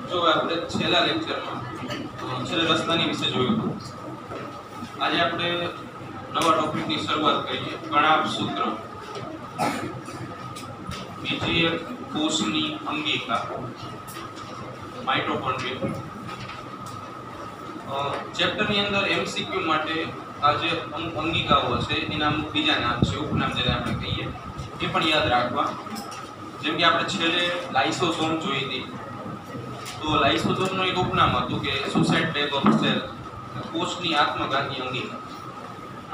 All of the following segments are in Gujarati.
જો આપણે છેલ્લા લેક્ચરમાં છેલ્લા રચનાની વિશે જોયું હતું. આજે આપણે નવા ટોપિકની શરૂઆત કરીએ. કણાભ સૂત્ર, બીજી એક કોષની અંગિકા, માઇટોકોન્ડ્રિયા. ચેપ્ટરની અંદર એમસીક્યુ માટે આ જે અંગિકાઓ છે એના અમુક બીજા નામ છે, ઉપનામ જેને આપણે કહીએ, એ પણ યાદ રાખવા. જેમ કે આપણે છેલ્લે લાઇસોસોમ જોઈ હતી, તો લાઇસોસોમનું એક ઉપનામ હતું કે સુસાઇડ બેગ ઓફ સેલ, કોષની આત્મઘાતી અંગિકા.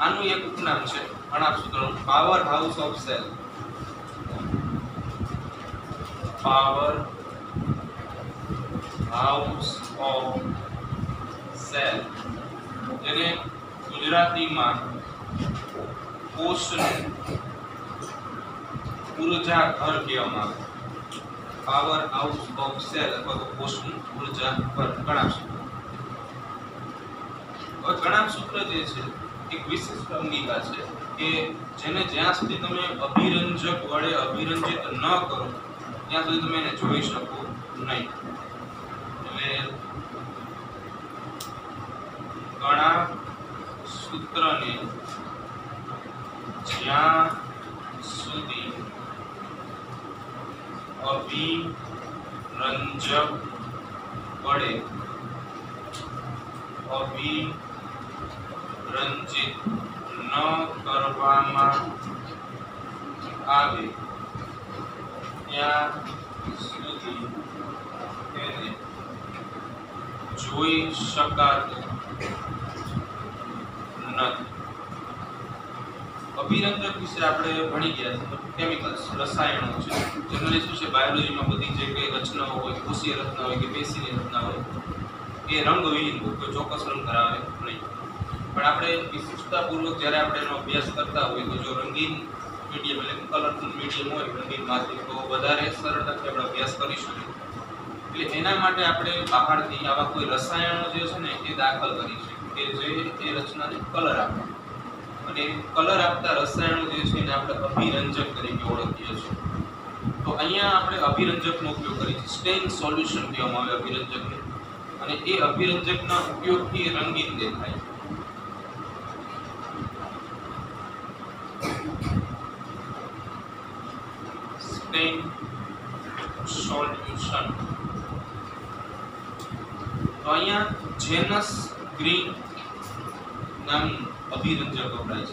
આનું એક ઉપનામ છે કણાભ સૂત્રનું, powerhouse of cell. Powerhouse of cell, જેને ગુજરાતીમાં કોષનું ઉર્જા ઘર કહેવામાં આવે. પાવર હાઉસ ઓફ સેલ અથવા તો કોષનું ઉર્જા ઘર, કણાભ સૂત્ર. હવે કણાભ સૂત્ર જે છે એક વિશિષ્ટ અંગિકા છે કે જેને જ્યાં સુધી તમે અભિરંજક વડે અભિરંજિત ન કરો ત્યાં સુધી તમે એને જોઈ શકો નહીં. એટલે કણાભ સૂત્રને જ્યાં સુધી અભિરંજક વડે અભિરંજિત ન કરવામાં આવે ત્યાં સુધી તેને જોઈ શકાતું નથી. અભિરંજક વિશે આપણે ભણી ગયા છીએ. કેમિકલ્સ, રસાયણો છે. જનરલી શું છે, બાયોલોજીમાં બધી જે કઈ રચનાઓ હોય, કોષીય રચના હોય કે પેશીની રચના હોય, એ રંગવિહીન હોય, કોઈ ચોક્કસ રંગ ધરાવે નહીં. પણ આપણે વિશિષ્ટતાપૂર્વક જ્યારે આપણે એનો અભ્યાસ કરતા હોય તો જો રંગીન મીડિયમ એટલે કલરફુલ મીડિયમ હોય, રંગીન માધ્યમ, તો વધારે સરળતાથી આપણે અભ્યાસ કરી શકીએ. એટલે એના માટે આપણે બહારથી આવા કોઈ રસાયણો જે છે ને એ દાખલ કરી શકીએ કે જે એ રચનાને કલર આપે. અને કલર આપતા રસાયણો જે છે એને આપણે અભિરંજક તરીકે ઓળખીએ છીએ. તો અહીંયા આપણે અભિરંજકનો ઉપયોગ કરીએ છીએ. સ્ટેઇન સોલ્યુશન કહેવામાં આવે અભિરંજકને, અને એ અભિરંજકના ઉપયોગથી રંગીન દેખાય. Stein solution. તો અહીંયા જેનસ ગ્રીન નામનું અભિરંજક વપરાય છે.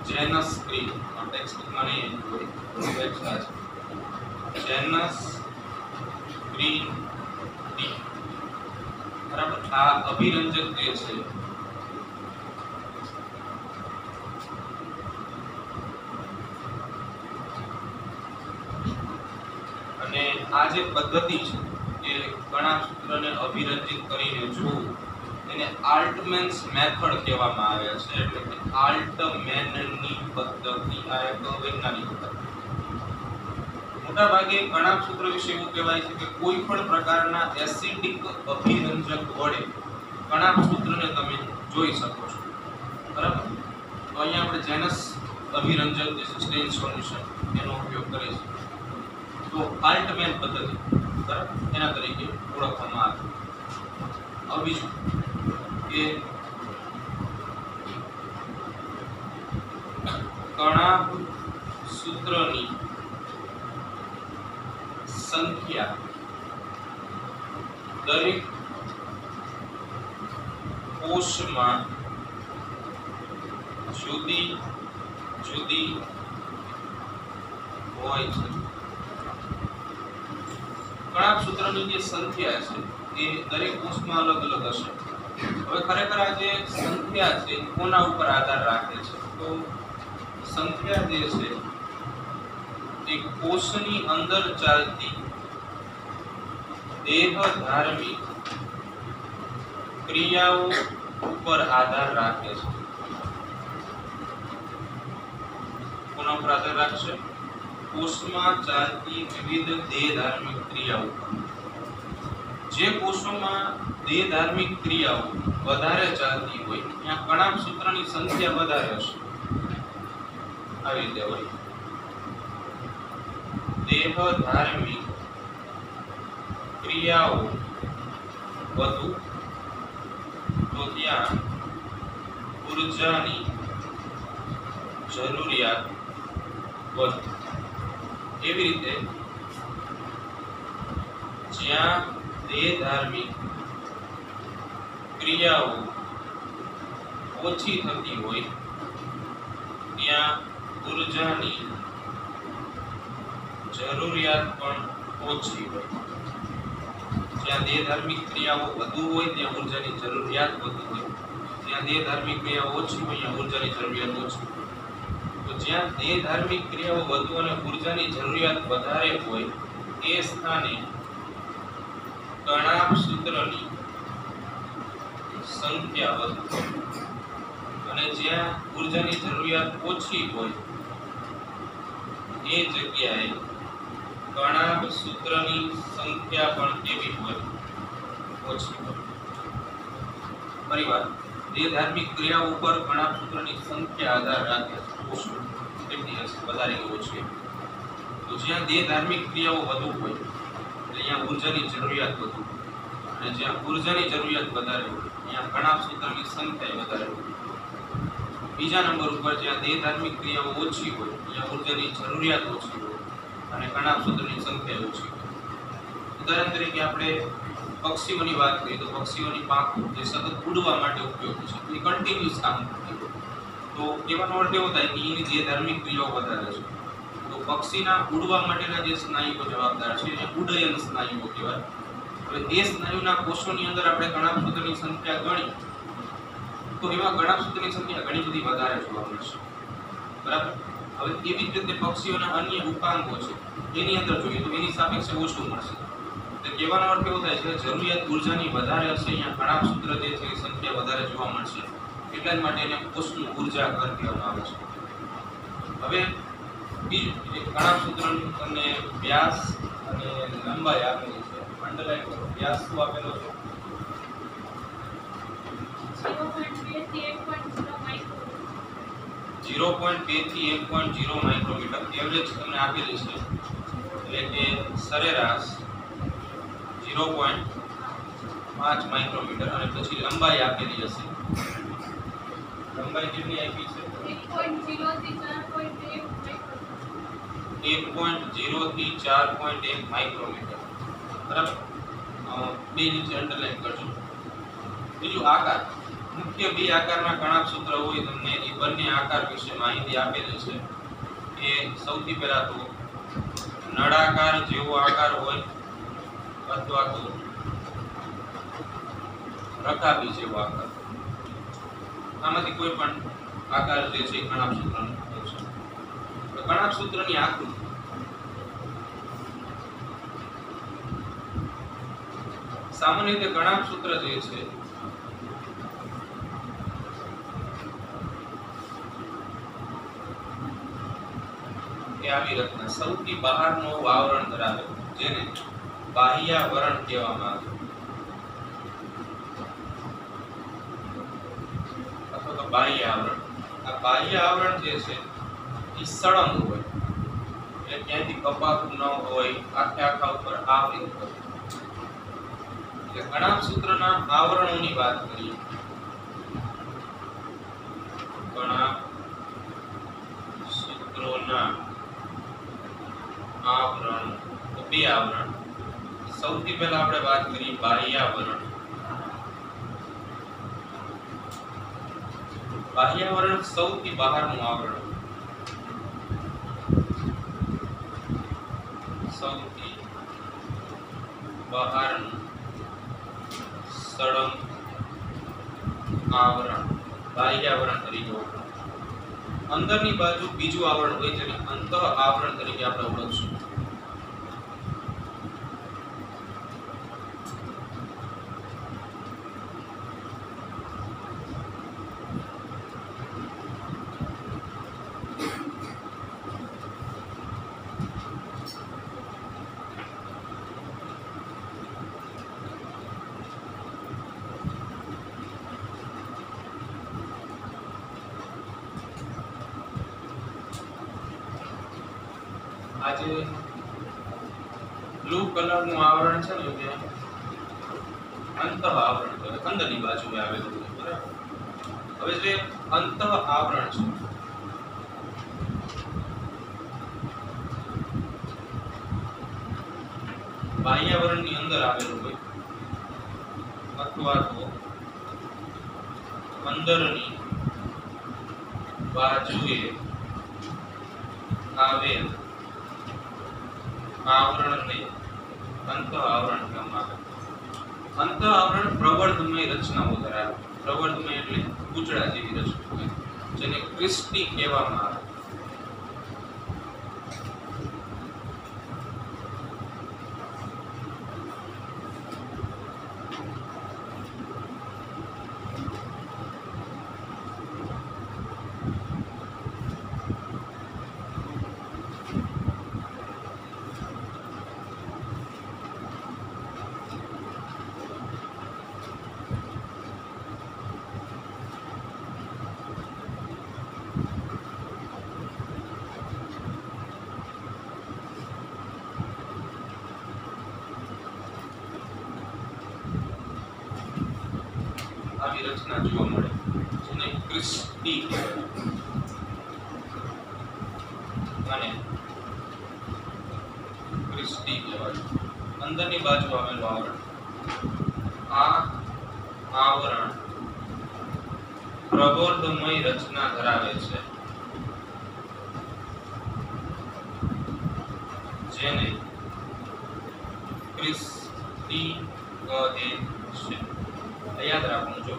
જેનસ ગ્રીન ટેક્સ્ટબુકમાં નહીં હોય, જેનસ ગ્રીન ટી. બરાબર. આ અભિરંજક જે છે અને આ જે પદ્ધતિ છે એ કણાભ સૂત્રને અભિરંજિત કરીને જોવું એને આલ્ટમેન્સ મેથડ કહેવામાં આવે છે. એટલે કે આલ્ટમેનની પદ્ધતિ આ એક વૈજ્ઞાનિક પદ્ધતિ. મોટા ભાગે કણાભ સૂત્ર વિશે એવું કહેવાય છે કે કોઈ પણ પ્રકારના એસિડિક અભિરંજક વડે કણાભ સૂત્રને તમે જોઈ શકો છો. બરાબર. તો અહીંયા આપણે જેનસ અભિરંજક જે છે સ્ટેઇન સોલ્યુશન એનો ઉપયોગ કરીશું. તો આલ્ટમેન પદ્ધતિ, બરાબર, એના તરીકે ઓળખવામાં આવે. હવે બીજું કે કણાભ સૂત્રની સંખ્યા દરેક કોષમાં જુદી જુદી હોય છે. કણાભ સૂત્રની જે સંખ્યા છે એ દરેક કોષમાં અલગ અલગ હશે. હવે ખરેખર આ જે સંખ્યા છે કોના ઉપર આધાર રાખે છે? તો સંખ્યા જે છે એ કોષની અંદર ચાલતી દેહધાર્મિક ક્રિયાઓ ઉપર આધાર રાખે છે. કોના ઉપર આધાર રાખશે? કોષમાં ચાલતી વિવિધ દેહધાર્મિક ક્રિયાઓ. જે કોષોમાં દેહધાર્મિક ક્રિયાઓ વધારે ચાલતી હોય ત્યાં કણાભ સૂત્રની સંખ્યા વધારે હશે. આવી રીતે હોય. દેહધાર્મિક क्रियाओ વધુ તો ત્યાં ઊર્જાની જરૂરિયાત વધુ. એવી રીતે જ્યાં દેહધાર્મિક ક્રિયાઓ ઓછી થતી હોય ત્યાં ઊર્જાની જરૂરિયાત પણ ઓછી હોય. જ્યાં દેહધાર્મિક ક્રિયાઓ વધુ હોય ત્યાં ઊર્જાની જરૂરિયાત વધુ હોય. જ્યાં દેહધાર્મિક ક્રિયાઓ ઓછી હોય ત્યાં ઊર્જાની જરૂરિયાત ઓછી હોય. તો જ્યાં દેહધાર્મિક ક્રિયાઓ વધુ અને ઊર્જાની જરૂરિયાત વધારે હોય એ સ્થાને કણાભ સૂત્રની સંખ્યા વધુ હોય. અને જ્યાં ઊર્જાની જરૂરિયાત ઓછી હોય એ જગ્યાએ કણાભ સૂત્રની સંખ્યા પણ કેવી હોય? ઓછી હોય. ફરીવાર દેહધાર્મિક ક્રિયાઓ ઉપર કણાભ સૂત્રની સંખ્યા આધાર રાખે છે. કેટલી હશે, વધારે કે ઓછી. તો જ્યાં દેહધાર્મિક ક્રિયાઓ વધુ હોય એટલે અહીંયા ઊર્જાની જરૂરિયાત વધુ, અને જ્યાં ઊર્જાની જરૂરિયાત વધારે હોય ત્યાં કણાભ સૂત્રની સંખ્યા વધારે હોય. બીજા નંબર ઉપર જ્યાં દેહધાર્મિક ક્રિયાઓ ઓછી હોય ત્યાં ઊર્જાની જરૂરિયાત ઓછી હોય અને કણાભ સૂત્રની સંખ્યા ઓછી હોય. ઉદાહરણ તરીકે આપણે પક્ષીઓની વાત કરીએ તો પક્ષીઓની પાંખો જે સતત ઉડવા માટે ઉપયોગી છે એ કન્ટિન્યુઅસ કામ કરતી હોય. તો કહેવાનો અર્થ એવો થાય કે એની દેહધાર્મિક ક્રિયાઓ વધારે છે. તો પક્ષીના ઉડવા માટેના જે સ્નાયુઓ જવાબદાર છે એ ઉડ્ડયન સ્નાયુઓ કહેવાય. હવે એ સ્નાયુના કોષોની અંદર આપણે કણાભ સૂત્રની સંખ્યા ગણી તો એમાં કણાભ સૂત્રની સંખ્યા ઘણી બધી વધારે જોવા મળશે. બરાબર. હવે એવી જ રીતે પક્ષીઓના અન્ય ઉપાંગો છે એની અંદર જોઈએ તો એની સાપેક્ષે ઓછું મળશે. એટલે કહેવાનો અર્થ એવો થાય છે જરૂરિયાત ઊર્જાની વધારે હશે અહીંયા કણાભ સૂત્ર જે છે એ સંખ્યા વધારે જોવા મળશે. એટલા જ માટે એને કોષનું ઊર્જા ઘર કહેવામાં આવે છે. હવે બીજું કણાભ સૂત્રનું તમને વ્યાસ અને લંબાઈ આપેલી છે. અંડરલાઈન કરો. વ્યાસ શું આપેલો છે? 0.2 થી 1.0 માઇક્રોમીટર. એવરેજ તમને આપેલી છે એટલે કે સરેરાશ 0.5 માઇક્રોમીટર. અને પછી લંબાઈ આપેલી હશે. લંબાઈ કેટલી આપી છે? 1.0 થી 4.1 માઇક્રોમીટર. બરાબર. બે નીચે અંડરલાઈન કરજો. બીજું આકાર. મુખ્ય બે આકારના કણાભ સૂત્ર હોય તમને એ બંને આકાર વિશે માહિતી આપેલી છે. એ સૌથી પહેલા તો નળાકાર જેવો આકાર હોય અથવા તો રકાબી જેવો આકાર. આમાંથી કોઈ પણ આકાર જે છે કણાભ સૂત્રનો હોય છે. કણાભ સૂત્રની આકૃતિ સામાન્ય રીતે કણાભ સૂત્ર જે છે એ આવી રચના સૌથી બહારનું આવરણ ધરાવે જેને બાહ્યાવરણ કહેવામાં આવે અથવા તો બાહ્ય આવરણ. આ બાહ્ય આવરણ જે છે એ સળંગ હોય એટલે ક્યાંયથી કપાતું ન હોય, આખે આખા ઉપર આવરિત હોય. એટલે કણાભ સૂત્રના આવરણોની વાત કરીએ. કણાભ સૂત્રોના આવરણ બે આવરણ. સૌથી પહેલા આપણે વાત કરીએ બાહ્યાવરણ. બાહ્યાવરણ સૌથી બહારનું આવરણ. સૌથી બહારનું સળંગ આવરણ બાહ્યાવરણ તરીકે ઓળખાય. અંદરની બાજુ બીજું આવરણ હોય જેને અંતઃ આવરણ તરીકે આપણે ઓળખશું. આજે બ્લુ કલરનું આવરણ છે ને તે અંતઃ આવરણ કહેવાય, અંદરની બાજુએ આવેલું છે, બરાબર. હવે જે અંતઃ આવરણ છે બાહ્યાવરણની અંદર આવેલું હોય અથવા તો અંદરની બાજુએ આવેલ આવરણને અંતઃ આવરણ કહેવામાં આવે. અંતઃ આવરણ પ્રવર્ધમય રચનાઓ ધરાવે. પ્રવર્ધમય એટલે પૂંછડા જેવી રચના હોય, જેને ક્રિસ્ટી કહેવામાં આવે. આવી રચના જોવા મળે, જેને ક્રિસ્ટી કહેવાય અને ક્રિસ્ટી કહેવાય. અંદરની બાજુ આવેલું આવરણ, આ આવરણ પ્રબોધમય રચના ધરાવે છે, જેને ક્રિસ્ટી કહે છે. યાદ રાખવું, જો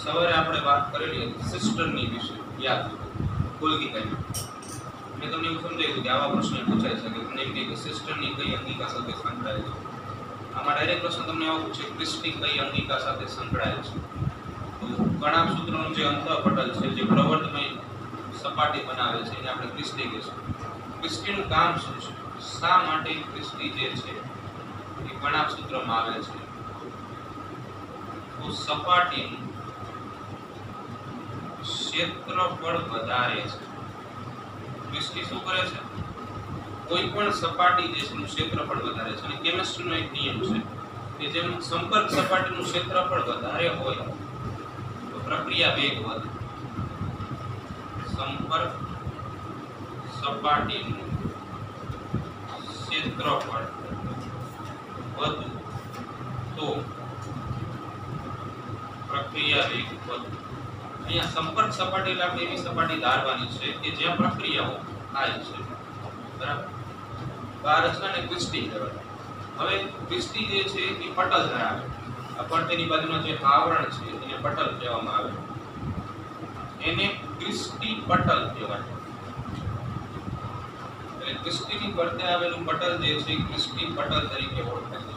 સવારે આપણે વાત કરેલી હતી સિસ્ટરની વિશે, યાદ કોલગીકાની, મેં તમને એવું સમજાવ્યું કે આવા પ્રશ્ન પૂછાય છે કે તમને એમ કે સિસ્ટરની કઈ અંગિકા સાથે સંકળાયેલ છે. આમાં ડાયરેક્ટ પ્રશ્ન તમને આવું પૂછે ક્રિસ્ટી કઈ અંગિકા સાથે સંકળાયેલ છે. તો કણાભ સૂત્રનું જે અંતઃપટલ છે, જે પ્રવર્ધમય સપાટી બનાવે છે, એને આપણે ક્રિસ્ટી કહીશું. ક્રિસ્ટીનું કામ શું છે, શા માટે ક્રિસ્ટી જે છે એ કણાભ સૂત્રમાં આવે છે? તો સપાટીનું ક્ષેત્રફળ વધારે છે. ક્રિસ્ટી શું કરે છે? કોઈ પણ સપાટી જે છે એનું ક્ષેત્રફળ વધારે છે. અને કેમિસ્ટ્રીનો એક નિયમ છે કે જેમ સંપર્ક સપાટીનું ક્ષેત્રફળ વધારે હોય તો પ્રક્રિયા વેગ વધે. સંપર્ક સપાટીનું ક્ષેત્રફળ વધુ તો પ્રક્રિયા વેગ વધુ. અહીંયા સંપર્ક સપાટી એટલે આપણે એવી સપાટી ધારવાની છે કે જ્યાં પ્રક્રિયાઓ થાય છે, બરાબર. આ રચનાને ક્રિસ્ટી કહેવાય. હવે ક્રિસ્ટી જે છે એ પટલ ધરાવે. આ પડતેની બાજુના જે આવરણ છે એને પટલ કહેવામાં આવે. એને ક્રિસ્ટી પટલ કહેવાય. એટલે ક્રિસ્ટીની પડતે આવેલું પટલ જે છે ક્રિસ્ટી પટલ તરીકે ઓળખાય છે.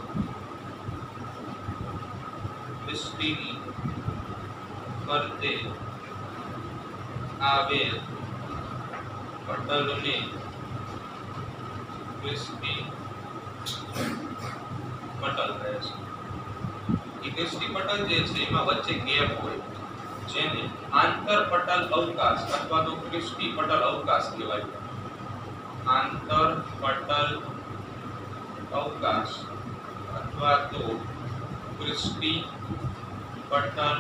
ક્રિસ્ટીની પડતે આવેલ પટલને ક્રિસ્ટી પટલ કહે છે. એ ક્રિસ્ટી પટલ જે છે એમાં વચ્ચે ગેપ હોય, જેને આંતરપટલ અવકાશ અથવા તો ક્રિસ્ટી પટલ અવકાશ કહેવાય. આંતરપટલ અવકાશ અથવા તો ક્રિસ્ટી પટલ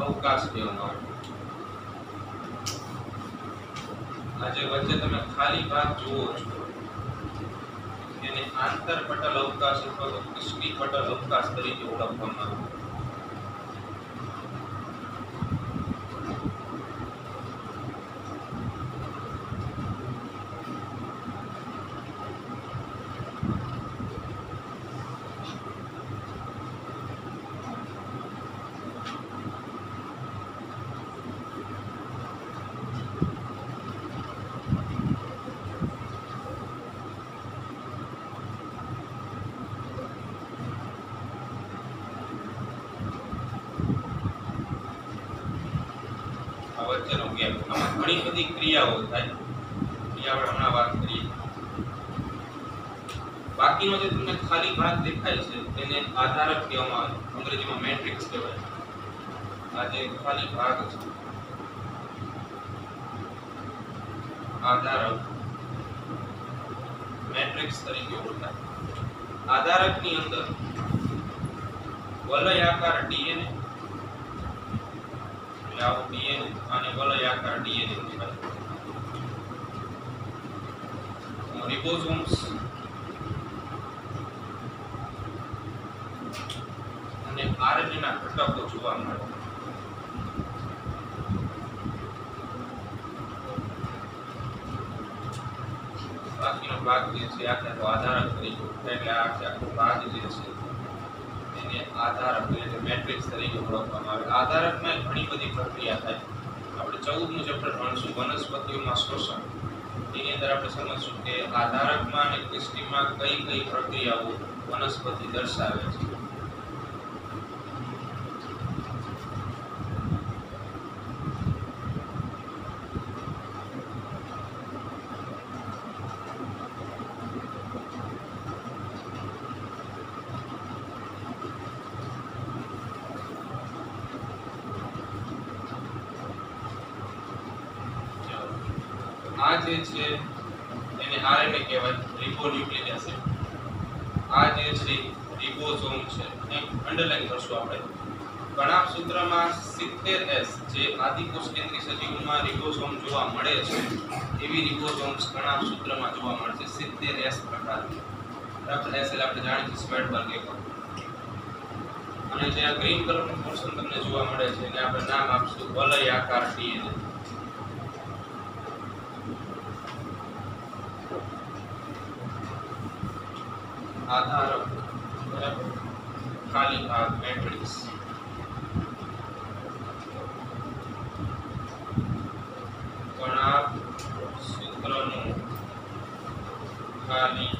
અવકાશ કહેવામાં આવે. આજે વચ્ચે તમે ખાલી ભાગ જુઓ છો એને આંતરપટલ અવકાશ અથવા તો ક્રિસ્ટી પટલ અવકાશ તરીકે ઓળખવામાં આવે. વચ્ચેનો ગેપ, આમાં ઘણી બધી ક્રિયાઓ થાય, એ આપણે હમણાં વાત કરીએ. બાકીનો જે તમને ખાલી ભાગ દેખાય છે તેને આધારક કહેવામાં આવે, અંગ્રેજીમાં મેટ્રિક્સ કહેવાય. આ જે ખાલી ભાગ છે આધારક, મેટ્રિક્સ મેટ્રિક્સ તરીકે ઓળખાય. આધારકની અંદર વલયાકાર ડીએનએ, એટલે આવું ડીએનએ અને વલયાકાર ડીએનએ કહેવાય. રિબોસોમ્સ અને આરએનએ ના ઘટકો જોવા મળે. બાકીનો ભાગ જે છે આખો આધારક તરીકે એટલે આખો ભાગ જે છે એને આધારક એટલે મેટ્રિક્સ તરીકે ઓળખવામાં આવે. આધારકમાં ઘણી બધી પ્રક્રિયા થાય. આપણે 14મું ચેપ્ટર ભણશું વનસ્પતિઓમાં શોષણ. એની અંદર આપણે સમજશું કે આધારકમાં અને ક્રિસ્ટીમાં કઈ કઈ પ્રક્રિયાઓ વનસ્પતિ દર્શાવે છે. આ જે છે એને આરએનએ કહેવાય, રિબોન્યુક્લિક એસિડ. આ જે છે રિબોસોમ છે, એક અંડરલાઈન કરશું આપણે. કણાભસૂત્રમાં 70S જે આદિકોષ કેન્દ્રીય સજીવોમાં રિબોસોમ જોવા મળે છે એવી રિબોસોમ્સ કણાભસૂત્રમાં જોવા મળે છે 70S પ્રકારની. બરાબર, એસ એટલે આપણે જાણીએ છીએ સ્વેડબર્ગ એકમ. અને જે આ ગ્રીન કલરનું પોર્શન તમને જોવા મળે છે એને આપણે નામ આપશું વલયાકાર ડીએનએ. આધારક બરાબર, ખાલી ભાગ મેટ્રિક્સ. કણાભસૂત્રનું ખાલી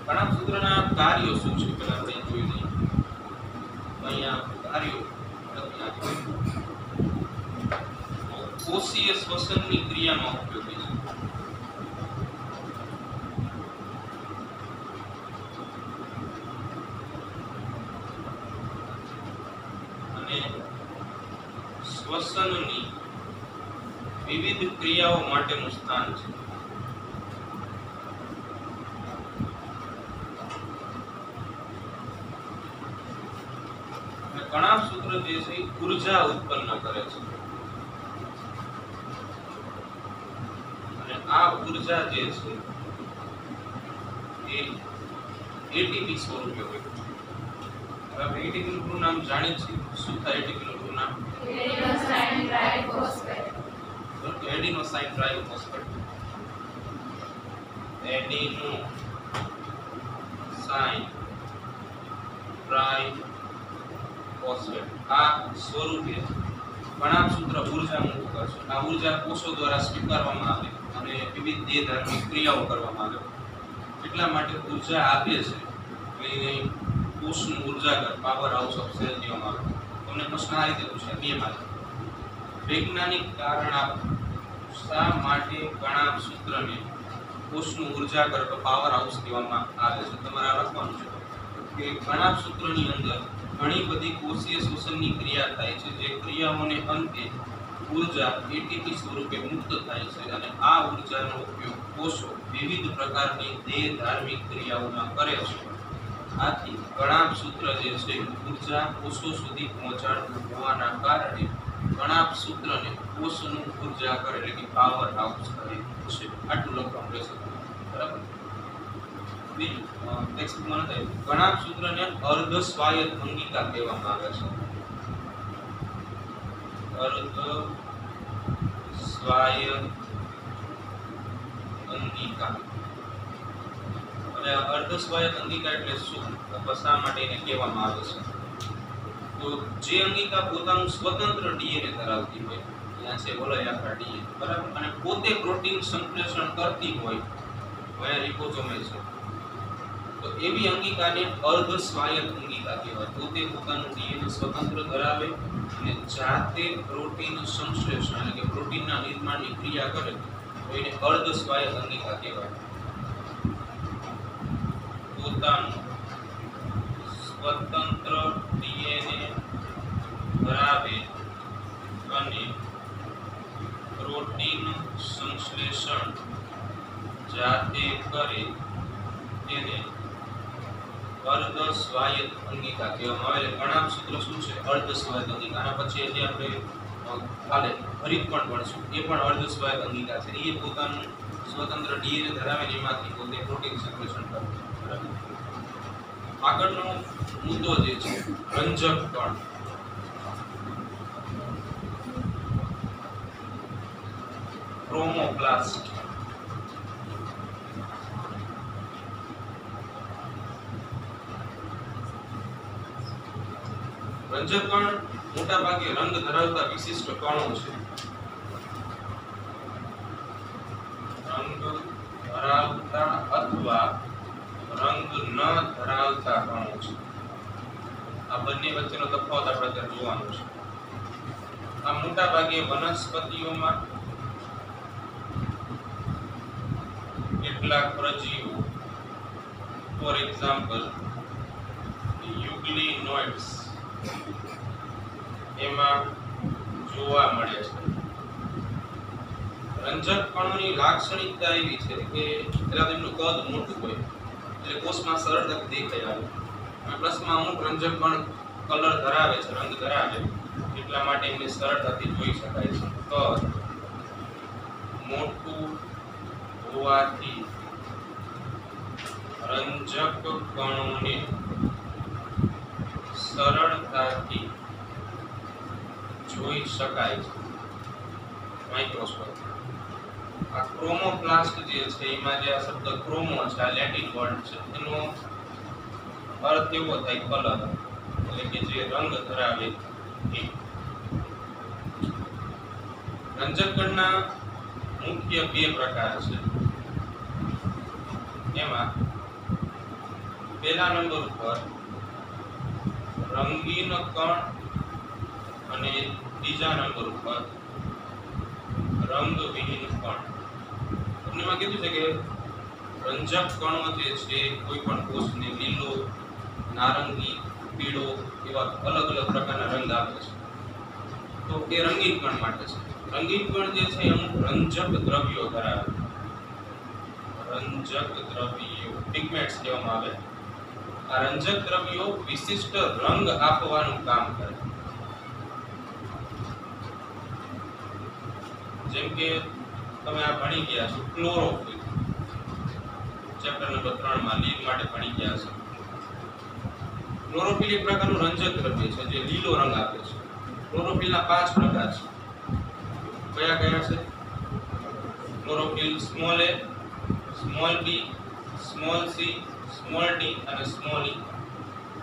કણાભસૂત્રના કાર્યો શું છે પેલા આપણે જોઈ લઈએ. અહીંયા કાર્યો કોષીય શ્વસનની ક્રિયામાં ઉપયોગી છે. શ્વસનની વિવિધ ક્રિયાઓ માટેનું સ્થાન છે. કણાભસૂત્ર જે છે ઊર્જા ઉત્પન્ન કરે છે અને આ ઊર્જા જે છે એ એટીપી સ્વરૂપે હોય છે. હવે એટીપી નું પૂરું નામ જાણીએ છીએ. શું થાય એટીપી નું પૂરું નામ? Adenosine triphosphate. Adenosine triphosphate. Adenosine triphosphate આ સ્વરૂપે કણાભસૂત્ર ઊર્જા મુક્ત કરશે. આ ઊર્જા કોષો દ્વારા સ્વીકારવામાં આવે અને વિવિધ દેહધાર્મિક ક્રિયાઓ કરવામાં આવે. એટલા માટે ઊર્જા આપે છે એટલે કોષનું ઉર્જાગર પાવર હાઉસ ઓફ સેલ કહેવામાં આવે. તમને પ્રશ્ન આ રીતે પૂછે બે માં વૈજ્ઞાનિક કારણ આપો. શા માટે કણાભસૂત્રને કોષનું ઉર્જાગર પાવર હાઉસ કહેવામાં આવે છે? તમારે લખવાનું છે કે કણાભસૂત્રની અંદર ઘણી બધી કોષીય શ્વસનની ક્રિયા થાય છે. જે ક્રિયાઓને અંતે ઊર્જા એટીપી સ્વરૂપે મુક્ત થાય છે અને આ ઊર્જાનો ઉપયોગ કોષો વિવિધ પ્રકારની દેહધાર્મિક ક્રિયાઓમાં કરે છે. આથી કણાભસૂત્ર જે છે ઊર્જા કોષો સુધી પહોંચાડતું હોવાના કારણે કણાભસૂત્રને કોષનું ઉર્જાગર એટલે કે પાવર હાઉસ કહે છે. આટલું લખવાનું રહેશે. બરાબર. બીજું ટેક્સ્ટમાં નથી કણાભસૂત્રને અર્ધ સ્વાયત્ત અંગિકા કહેવામાં આવે છે. અર્ધ સ્વાયત્ત અંગિકા. અને અર્ધ સ્વાયત્ત અંગિકા એટલે શું? શા માટે એને કહેવામાં આવે છે? તો જે અંગિકા પોતાનું સ્વતંત્ર ડીએનએ ધરાવતી હોય, ત્યાં છે વલયાકાર ડીએનએ, બરાબર, અને પોતે પ્રોટીન સંશ્લેષણ કરતી હોય વયા રિબોસોમ છે, તો એવી અંગિકાને અર્ધ સ્વાયત્ત અંગિકા કહેવાય. પોતે પોતાનું ડીએનએ સ્વતંત્ર ધરાવે અને જાતે પ્રોટીન સંશ્લેષણ એટલે કે પ્રોટીનના નિર્માણની ક્રિયા કરે તો એને અર્ધ સ્વાયત્ત અંગિકા કહેવાય. પોતાનું સ્વતંત્ર ડીએનએ ધરાવે અને પ્રોટીન સંશ્લેષણ જાતે કરે તેને અર્ધ સ્વાયત્ત અંગિકા કહેવામાં આવે. ઘણા સૂત્ર શું છે? અર્ધ સ્વાયત્ત અંગિકા. આના પછી જે આપણે કાલે ફરી પણ ભણશું, એ પણ અર્ધ સ્વાયત્ત અંગિકા છે. એ પોતાનું સ્વતંત્ર ડીએનએ ધરાવે ને એમાંથી પોતે પ્રોટીન સંશ્લેષણ કરે. બરાબર. આગળનો મુદ્દો જે છે રંજક કણ. ક્રોમોપ્લાસ્ટ. રંજક કણ મોટા ભાગે રંગ ધરાવતા વિશિષ્ટ કણો છે. રંગ ધરાવતા અથવા રંગ ન ધરાવતા કણો છે. આ બંને વચ્ચેનો તફાવત આપણે અત્યારે જોવાનો છે. આ મોટા ભાગે વનસ્પતિઓમાં, કેટલાક પ્રજીવો, ફોર એક્ઝામ્પલ યુગ્લિનોઇડ્સ, એમાં જોવા મળે છે. રંજક કણોની લાક્ષણિકતા એવી છે કે પહેલા તેમનું કદ મોટું હોય એટલે કોષમાં સરળતાથી દેખાય આવે. અને પ્લસમાં અમુક રંજક કણ કલર ધરાવે છે, રંગ ધરાવે, એટલા માટે એમને સરળતાથી જોઈ શકાય છે. કદ મોટું હોવાથી રંજક કણોને સરળતાથી જોઈ શકાય છે માઇક્રોસ્કોપ. આ ક્રોમોપ્લાસ્ટ જે છે એમાં જે આ શબ્દ ક્રોમો છે, આ લેટિન વર્ડ છે, એનો અર્થ એવો થાય કલર, એટલે કે જે રંગ ધરાવે એ. રંજક કણના મુખ્ય બે પ્રકાર છે. એમાં પહેલા નંબર ઉપર રંગીન કણ અને બીજા નંબર ઉપર રંગવિહીન કણ. તમને એમાં કીધું છે કે રંજક કણો જે છે કોઈ પણ કોષને લીલો, નારંગી, પીળો એવા અલગ અલગ પ્રકારના રંગ આપે છે. તો એ રંગીન કણ માટે છે. રંગીન કણ જે છે અમુક રંજક દ્રવ્યો ધરાવે. રંજક દ્રવ્યો પિગમેન્ટ્સ કહેવામાં આવે. આ રંજક દ્રવ્યો વિશિષ્ટ રંગ આપવાનું કામ કરે. જેમ કે તમે આ ભણી ગયા છો ક્લોરોફિલ, ચેપ્ટર નંબર 3 માં લીલ માટે ભણી ગયા છો. ક્લોરોફિલ એક પ્રકારનું રંજક દ્રવ્ય છે જે લીલો રંગ આપે છે. ક્લોરોફિલના 5 પ્રકાર છે. કયા કયા છે? Chlorophyll small a, small b, small c, small d અને સ્મોલ e.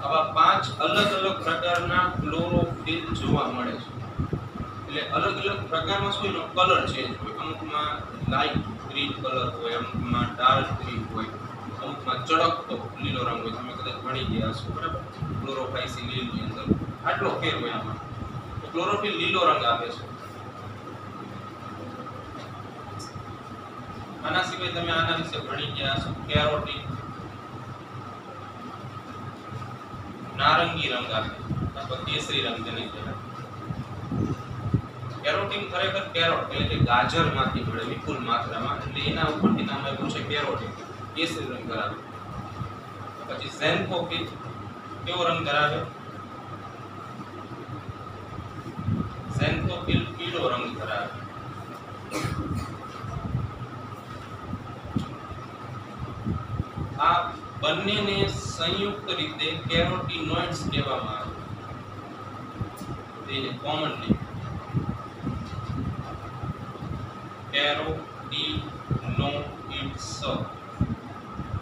આવા 5 અલગ અલગ પ્રકારના ક્લોરોફિલ જોવા મળે છે. એટલે અલગ અલગ પ્રકારમાં શું એનો કલર ચેન્જ હોય. અમુકમાં લાઇટ ગ્રીન કલર હોય, અમુકમાં ડાર્ક ગ્રીન હોય, અમુકમાં ચળકતો લીલો રંગ હોય. તમે કદાચ ભણી ગયા છો, બરાબર? ક્લોરોફાઇસી લીલની અંદર આટલો ફેર હોય આમાં. તો ક્લોરોફિલ લીલો રંગ આપે છે. આના સિવાય તમે આના વિશે ભણી ગયા છો કેરોટીન, નારંગી રંગ આપે અથવા કેસરી રંગ જેને કહેવાય. કેરોટીન ખરેખર કેરોટ એટલે કે ગાજરમાંથી મળે વિપુલ માત્રામાં, એટલે એના ઉપરથી નામ આપ્યું છે કેરોટીન. કેસરી રંગ ધરાવે. પછી ઝેન્થોફિલ કેવો રંગ ધરાવે? ઝેન્થોફિલ પીળો રંગ ધરાવે. આ બંનેને સંયુક્ત રીતે કેરોટીનોઇડ્સ કહેવામાં આવે છે. કોમનલી કેરોટીનોઇડ્સ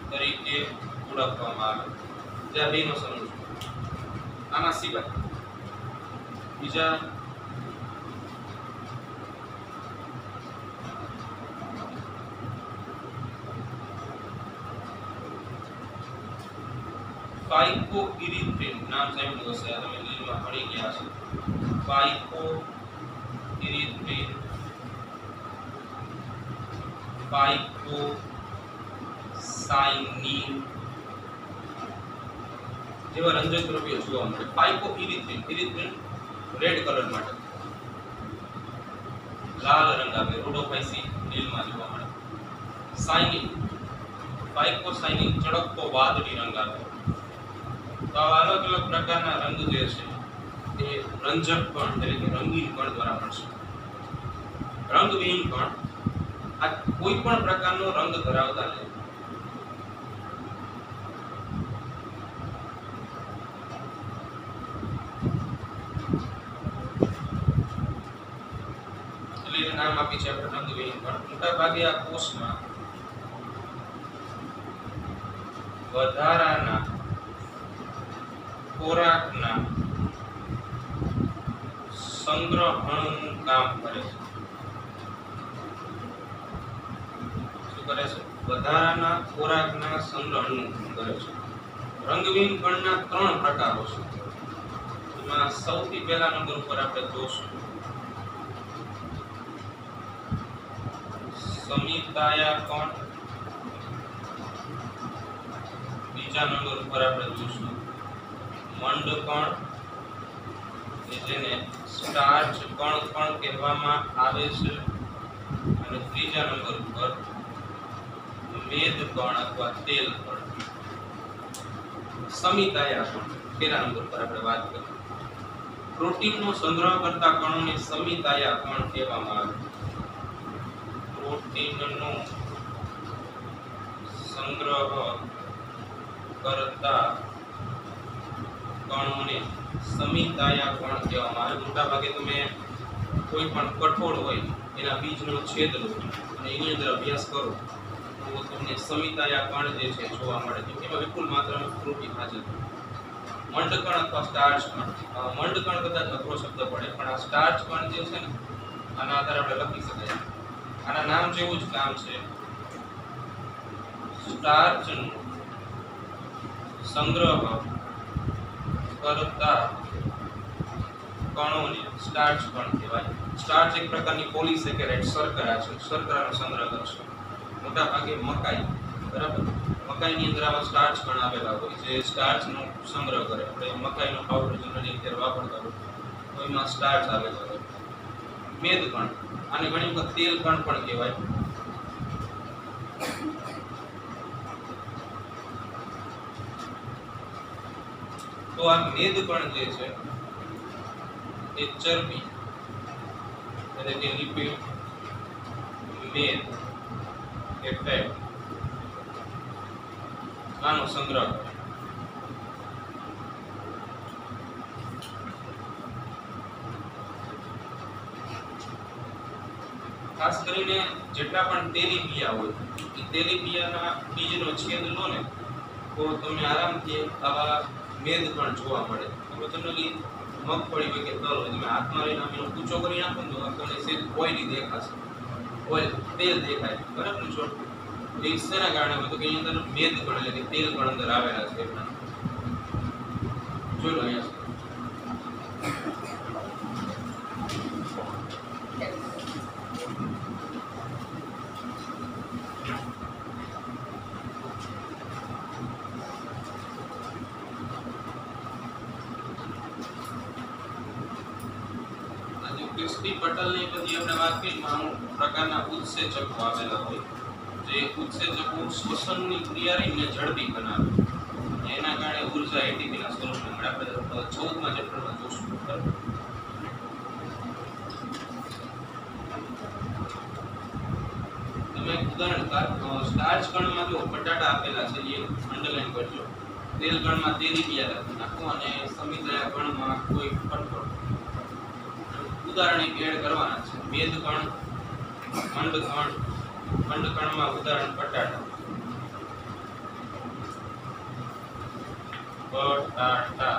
તરીકે ઓળખવામાં આવે. જ્યાં બેનો સમૂહ છે. આના સિવાય બીજા ફાઇકોઇરિથ્રિન નામ સાંભળ્યું હશે, તમે લીલમાં ભણી ગયા છો. ફાઇકોઇરિથ્રિન, ફાઇકોસાઇનિન જેવા રંજક દ્રવ્યો જોવા મળે. ફાઇકોઇરિથ્રિન, ઇરિથ્રિન રેડ કલર માટે લાલ રંગ આપે. રોડોફાઇસી લીલમાં શાઇનિંગ, ફાઇકો શાઇનિંગ ચળકતો વાદળી રંગ આવે. તો આવા અલગ અલગ પ્રકારના રંગ જે છે તે રંજક કણ એટલે કે રંગીન કણ દ્વારા મળશે. રંગવિહીન કણ આ કોઈ પણ પ્રકારનો રંગ ધરાવતા નથી. એટલે નામ આપી છે આપણે રંગવિહીન કણ. મોટા ભાગે આ કોષમાં વધારાના ખોરાકના સંગ્રહણનું કામ કરે છે. શું કરે છે? વધારાના ખોરાકના સંગ્રહણનું કામ કરે છે. રંગવિહીન કણના 3 પ્રકારો છે. એમાં સૌથી પહેલા નંબર ઉપર આપણે જોશું સમિતાયા કણ. બીજા નંબર ઉપર આપણે જોશું મંડ કણ, જેને સ્ટાર્ચ કણ પણ કહેવામાં આવે છે. અને ત્રીજા નંબર ઉપર મેદ કણ અથવા તેલ કણ. સમિતાયા કણ પહેલા નંબર પર આપણે વાત કરીએ. પ્રોટીનનો સંગ્રહ કરતા કણોને સમિતાયા કણ કહેવામાં આવે. પ્રોટીનનો સંગ્રહ કરતા કણોને સમિતાયા કણ કહેવામાં આવે. મોટા ભાગે તમે કોઈ પણ કઠોળ હોય એના બીજનો છેદ લો અને એની અંદર અભ્યાસ કરો તો તમને સમિતાયા કણ જે છે જોવા મળે છે. એમાં વિપુલ માત્રામાં પ્રોટીન હાજર. મંડકણ અથવા સ્ટાર્ચ કણ. મંડકણ કદાચ અઘરો શબ્દ પડે પણ આ સ્ટાર્ચ કણ જે છે ને આના આધારે આપણે લખી શકાય. આના નામ જેવું જ કામ છે. સ્ટાર્ચનો સંગ્રહ કરતા કણોને સ્ટાર્ચ કણ કહેવાય. સ્ટાર્ચ એક પ્રકારની પોલિસેકેરાઇડ શર્કરા છે. શર્કરાનો સંગ્રહ કરશે. મોટા ભાગે મકાઈ, બરાબર, મકાઈની અંદર આવા સ્ટાર્ચ કણ આવેલા હોય જે સ્ટાર્ચનો સંગ્રહ કરે. આપણે મકાઈનો પાવડર જનરલી અત્યારે વાપરતા હોય તો એમાં સ્ટાર્ચ આવેલો હોય. મેદ કણ, આને ઘણી વખત તેલ કણ પણ કહેવાય. તો આ મેદ કણ જે છે એ ચરબી એટલે કે લિપિડ, મેદ કે ફેટ આનો સંગ્રહ કરે. ખાસ કરીને જેટલા પણ તેલીબિયા હોય એ તેલીબિયાના બીજનો છેદ લો ને તો તમને આરામથી આવા મેદ કણ જોવા મળે. આપણે જનરલી મગફળી હોય કે તલ હોય તમે હાથમાં લઈને એનો કૂચો કરી નાખો ને તો તમને સેજ ઓઇલી દેખાશે, ઓઇલ તેલ દેખાય, બરાબર છો. એ શેના કારણે હોય તો કે એની અંદર મેદ કણ એટલે કે તેલ કણ અંદર આવેલા છે. જોઈ લો અહીંયા ક્રિસ્પી પટલની બધી આપણે વાત કરી અમુક પ્રકારના ઉત્સેચકો આવેલા હોય જે ઉત્સેચકો શ્વસનની ક્રિયાને ઝડપી બનાવે. એના કારણે ઉર્જા એટીપીના સ્વરૂપમાં મળે. આપણે 14મા ચેપ્ટરમાં જોશું. તમે ઉદાહરણ સ્ટાર્ચ કણમાં જો બટાટા આપેલા છે એ અંડરલાઈન કરજો. તેલ કણમાં તેલીબિયા લખી નાખો અને સમિતાયા કણમાં કોઈ કઠોળ ઉદાહરણ એક એડ કરવાના છે. મેદ કણ, મંડ કણ, મંડ કણમાં ઉદાહરણ બટાટા,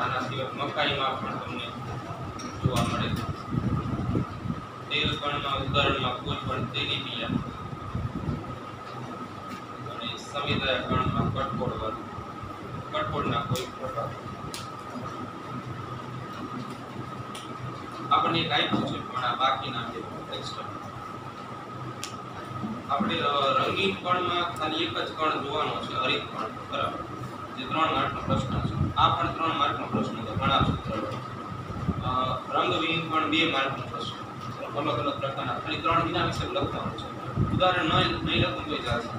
આના સિવાય મકાઈમાં પણ તમને જોવા મળે. તેલ કણમાં ઉદાહરણમાં કોઈ પણ તેલીબિયા અને સમિતાયા કણમાં કઠોળ વર્ગ, કઠોળના કોઈ પ્રકાર. આપણને એક આપ્યું છે પણ આ બાકીના છે એક્સ્ટ્રા. આપણે રંગીન કણમાં ખાલી એક જ કણ જોવાનો છે, હરિત કણ, બરાબર, જે 3 માર્કનો પ્રશ્ન છે. આ પણ 3 માર્કનો પ્રશ્ન છે. ઘણા સૂત્ર રંગવિહીન કણ 2 માર્કનો પ્રશ્ન. અલગ અલગ પ્રકારના ખાલી 3 વિના વિશે લખવાનું છે. ઉદાહરણ નહીં લખું તો ચાલશે.